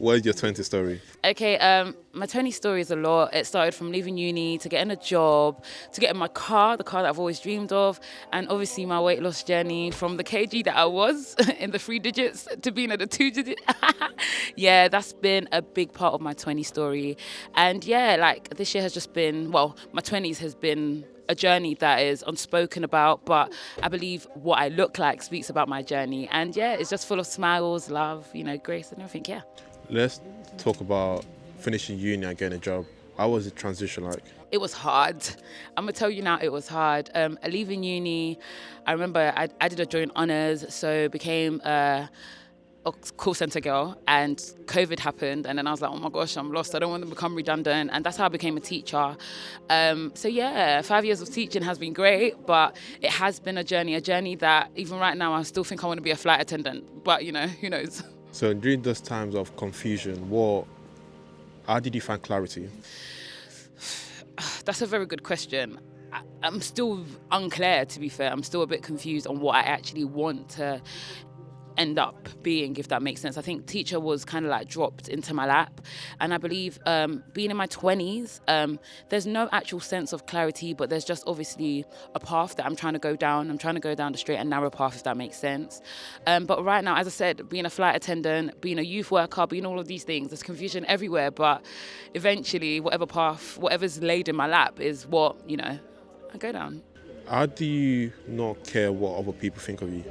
What is your 20 story? Okay, my 20 story is a lot. It started from leaving uni to getting a job, to getting my car, the car that I've always dreamed of, and obviously my weight loss journey from the kg that I was in the 3 digits to being at the 2 digit. Yeah, that's been a big part of my 20 story. And yeah, like this year has just been, well, my 20s has been a journey that is unspoken about, but I believe what I look like speaks about my journey. And yeah, it's just full of smiles, love, grace and everything, yeah. Let's talk about finishing uni and getting a job. How was the transition like? It was hard. I'm gonna tell you now, it was hard. Leaving uni, I remember I did a joint honours, so became a call centre girl, and COVID happened, and then I was like, oh my gosh, I'm lost. I don't want to become redundant, and that's how I became a teacher. So yeah, 5 years of teaching has been great, but it has been a journey that even right now I still think I want to be a flight attendant. But who knows? So during those times of confusion, how did you find clarity? That's a very good question. I'm still unclear, to be fair. I'm still a bit confused on what I actually want to end up being, if that makes sense. I think teacher was kind of like dropped into my lap, and I believe being in my 20s, there's no actual sense of clarity, but there's just obviously a path that I'm trying to go down. I'm trying to go down the straight and narrow path, if that makes sense. But right now, as I said, being a flight attendant, being a youth worker, being all of these things, there's confusion everywhere, but eventually whatever path, whatever's laid in my lap is what, I go down. How do you not care what other people think of you?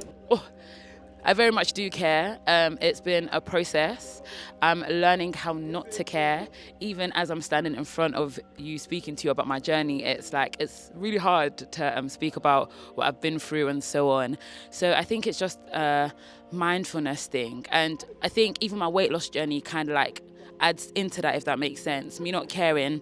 I very much do care. It's been a process. I'm learning how not to care. Even as I'm standing in front of you speaking to you about my journey, it's really hard to speak about what I've been through and so on. So I think it's just a mindfulness thing. And I think even my weight loss journey kind of adds into that, if that makes sense. Me not caring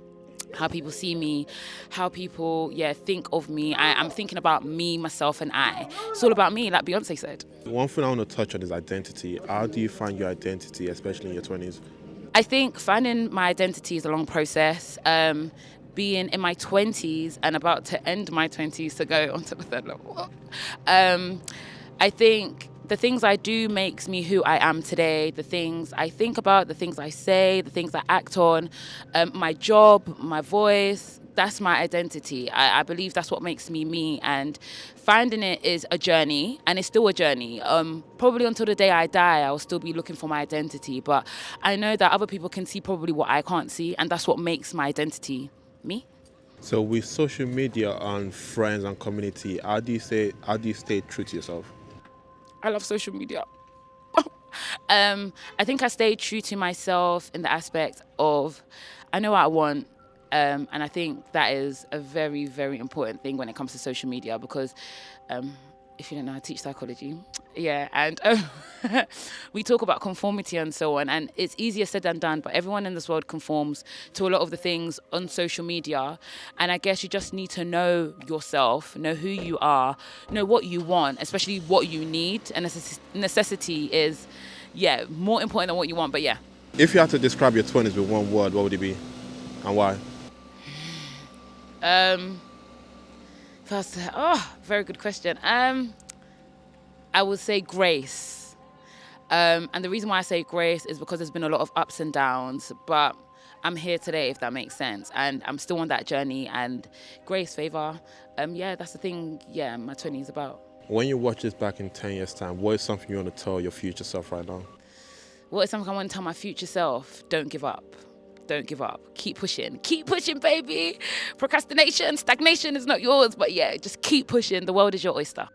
how people see me, how people, think of me. I'm thinking about me, myself, and I. It's all about me, like Beyonce said. One thing I want to touch on is identity. How do you find your identity, especially in your 20s? I think finding my identity is a long process. Being in my 20s and about to end my 20s to go onto the third level. I think the things I do makes me who I am today. The things I think about, the things I say, the things I act on, my job, my voice, that's my identity. I believe that's what makes me. And finding it is a journey, and it's still a journey. Probably until the day I die, I'll still be looking for my identity. But I know that other people can see probably what I can't see, and that's what makes my identity me. So with social media and friends and community, how do you stay true to yourself? I love social media. I think I stay true to myself in the aspect of I know what I want. And I think that is a very, very important thing when it comes to social media because if you don't know, I teach psychology. Yeah, and we talk about conformity and so on, and it's easier said than done, but everyone in this world conforms to a lot of the things on social media, and I guess you just need to know yourself, know who you are, know what you want, especially what you need, and necessity is, more important than what you want, but yeah. If you had to describe your 20s with one word, what would it be, and why? First, very good question. I would say grace. And the reason why I say grace is because there's been a lot of ups and downs, but I'm here today, if that makes sense. And I'm still on that journey, and grace, favor. That's the thing, my 20s about. When you watch this back in 10 years' time, what is something you want to tell your future self right now? What is something I want to tell my future self? Don't give up. Don't give up. Keep pushing. Keep pushing, baby. Procrastination, stagnation is not yours, but just keep pushing. The world is your oyster.